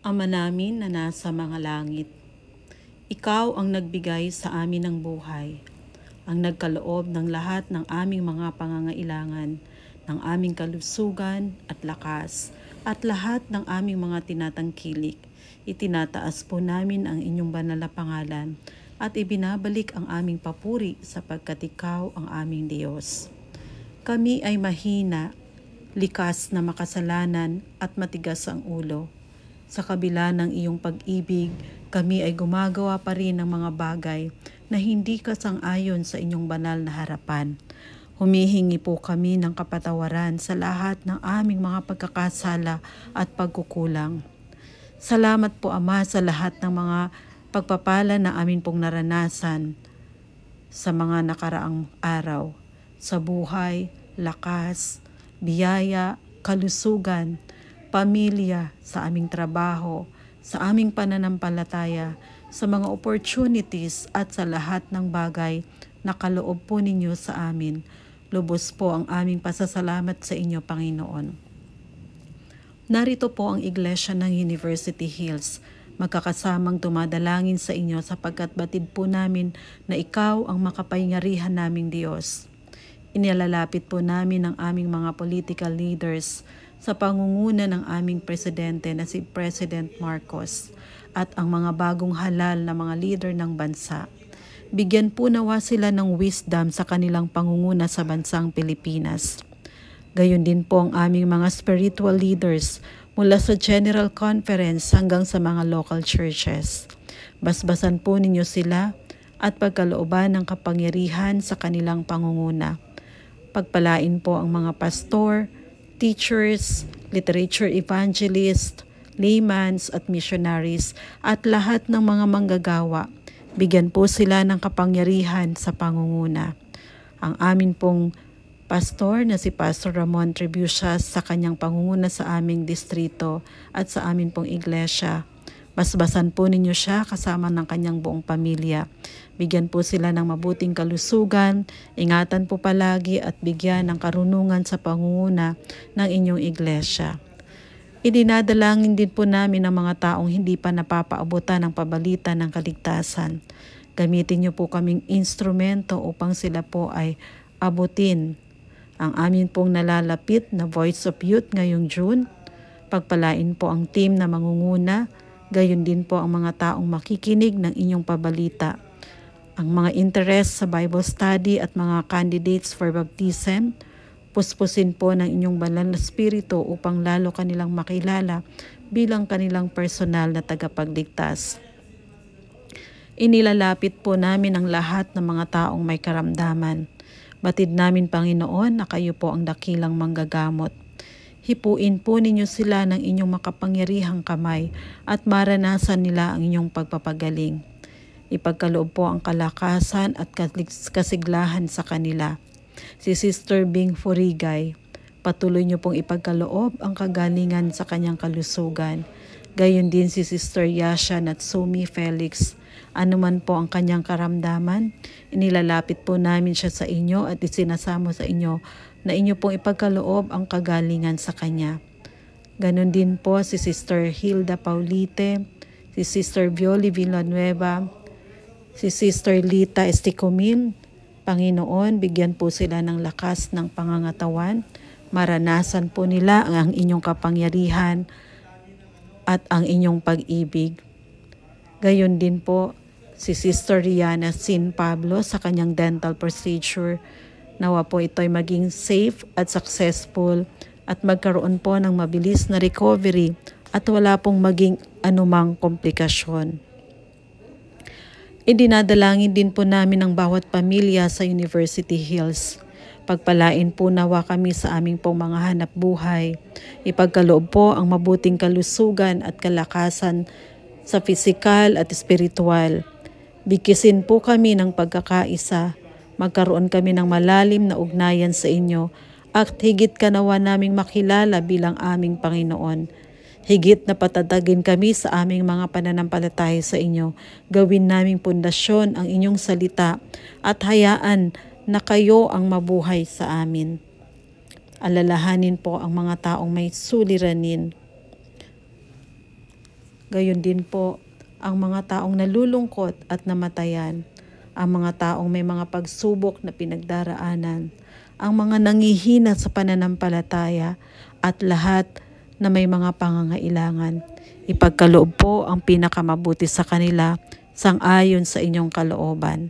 Ama namin na nasa mga langit, Ikaw ang nagbigay sa amin ng buhay, ang nagkaloob ng lahat ng aming mga pangangailangan, ng aming kalusugan at lakas, at lahat ng aming mga tinatangkilik. Itinataas po namin ang inyong banal na pangalan at ibinabalik ang aming papuri sapagkat Ikaw ang aming Diyos. Kami ay mahina, likas na makasalanan at matigas ang ulo. Sa kabila ng iyong pag-ibig, kami ay gumagawa pa rin ng mga bagay na hindi kasang-ayon sa inyong banal na harapan. Humihingi po kami ng kapatawaran sa lahat ng aming mga pagkakasala at pagkukulang. Salamat po Ama sa lahat ng mga pagpapala na amin pong naranasan sa mga nakaraang araw. Sa buhay, lakas, biyaya, kalusugan, pamilya, sa aming trabaho, sa aming pananampalataya, sa mga opportunities at sa lahat ng bagay na kaloob po ninyo sa amin. Lubos po ang aming pasasalamat sa inyo, Panginoon. Narito po ang Iglesia ng University Hills, magkakasamang dumadalangin sa inyo sapagkat batid po namin na Ikaw ang makapangyarihan naming Diyos. Inilalapit po namin ang aming mga political leaders sa pangunguna ng aming presidente na si President Marcos at ang mga bagong halal na mga leader ng bansa. Bigyan po nawa sila ng wisdom sa kanilang pangunguna sa bansang Pilipinas. Gayon din po ang aming mga spiritual leaders mula sa General Conference hanggang sa mga local churches. Basbasan po ninyo sila at pagkalooban ng kapangyarihan sa kanilang pangunguna. Pagpalain po ang mga pastor, teachers, literature evangelists, laymans at missionaries at lahat ng mga manggagawa. Bigyan po sila ng kapangyarihan sa pangunguna. Ang amin pong pastor na si Pastor Ramon Tribucias sa kanyang pangunguna sa aming distrito at sa amin pong iglesia. Basbasan po ninyo siya kasama ng kanyang buong pamilya. Bigyan po sila ng mabuting kalusugan, ingatan po palagi at bigyan ng karunungan sa pangunguna ng inyong iglesia. Idinadalangin din po namin ang mga taong hindi pa napapaabutan ng pabalita ng kaligtasan. Gamitin niyo po kaming instrumento upang sila po ay abutin. Ang amin pong nalalapit na Voice of Youth ngayong June, pagpalain po ang team na mangunguna, gayon din po ang mga taong makikinig ng inyong pabalita. Ang mga interest sa Bible study at mga candidates for baptism, puspusin po ng inyong banal na spirito upang lalo kanilang makilala bilang kanilang personal na tagapagligtas. Inilalapit po namin ang lahat ng mga taong may karamdaman. Batid namin, Panginoon, na kayo po ang dakilang manggagamot. Hipuin po ninyo sila ng inyong makapangyarihang kamay at maranasan nila ang inyong pagpapagaling. Ipagkaloob po ang kalakasan at kasiglahan sa kanila. Si Sister Bing Furigay, patuloy niyo pong ipagkaloob ang kagalingan sa kanyang kalusugan. Gayon din si Sister Yasha Natsumi Felix. Anuman po ang kanyang karamdaman, inilalapit po namin siya sa inyo at isinasamo sa inyo na inyo pong ipagkaloob ang kagalingan sa kanya. Ganon din po si Sister Hilda Paulite, si Sister Violi Villanueva, si Sister Lita Esticomil. Panginoon, bigyan po sila ng lakas ng pangangatawan, maranasan po nila ang inyong kapangyarihan at ang inyong pag-ibig. Gayon din po si Sister Rihanna Sin Pablo sa kanyang dental procedure. Nawa po ito'y maging safe at successful at magkaroon po ng mabilis na recovery at wala pong maging anumang komplikasyon. Idinadalangin din po namin ang bawat pamilya sa University Hills. Pagpalain po nawa kami sa aming pong mga hanap buhay. Ipagkaloob po ang mabuting kalusugan at kalakasan sa pisikal at espiritual. Bikisin po kami ng pagkakaisa. Magkaroon kami ng malalim na ugnayan sa inyo at higit ka nawa naming makilala bilang aming Panginoon. Higit na patatagin kami sa aming mga pananampalataya sa inyo. Gawin naming pundasyon ang inyong salita at hayaan na kayo ang mabuhay sa amin. Alalahanin po ang mga taong may suliranin. Gayon din po ang mga taong nalulungkot at namatayan, ang mga taong may mga pagsubok na pinagdaraanan, ang mga nangihina sa pananampalataya at lahat na may mga pangangailangan. Ipagkaloob po ang pinakamabuti sa kanila sang-ayon sa inyong kalooban.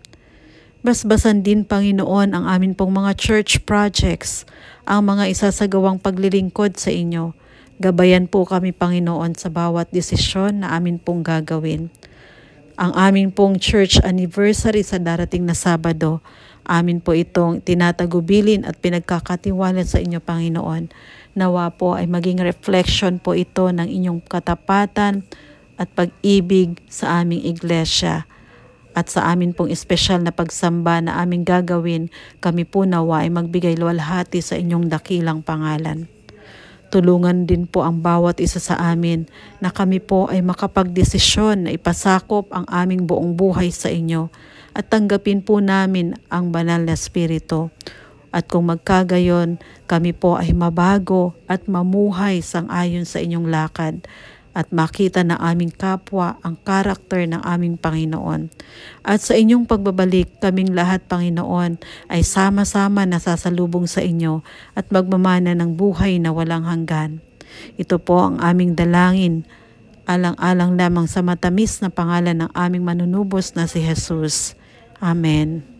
Basbasan din, Panginoon, ang amin pong mga church projects, ang mga isasagawang paglilingkod sa inyo. Gabayan po kami, Panginoon, sa bawat desisyon na amin pong gagawin. Ang amin pong church anniversary sa darating na Sabado, amin po itong tinatagubilin at pinagkakatiwala sa inyo, Panginoon. Nawa po ay maging reflection po ito ng inyong katapatan at pag-ibig sa aming iglesia. At sa amin pong espesyal na pagsamba na aming gagawin, kami po nawa ay magbigay luwalhati sa inyong dakilang pangalan. Tulungan din po ang bawat isa sa amin na kami po ay makapagdesisyon na ipasakop ang aming buong buhay sa inyo at tanggapin po namin ang banal na Espiritu. At kung magkagayon, kami po ay mabago at mamuhay sang-ayon sa inyong lakad at makita ng aming kapwa ang karakter ng aming Panginoon. At sa inyong pagbabalik, kaming lahat, Panginoon, ay sama-sama nasasalubong sa inyo at magmamana ng buhay na walang hanggan. Ito po ang aming dalangin, alang-alang lamang sa matamis na pangalan ng aming manunubos na si Jesus. Amen.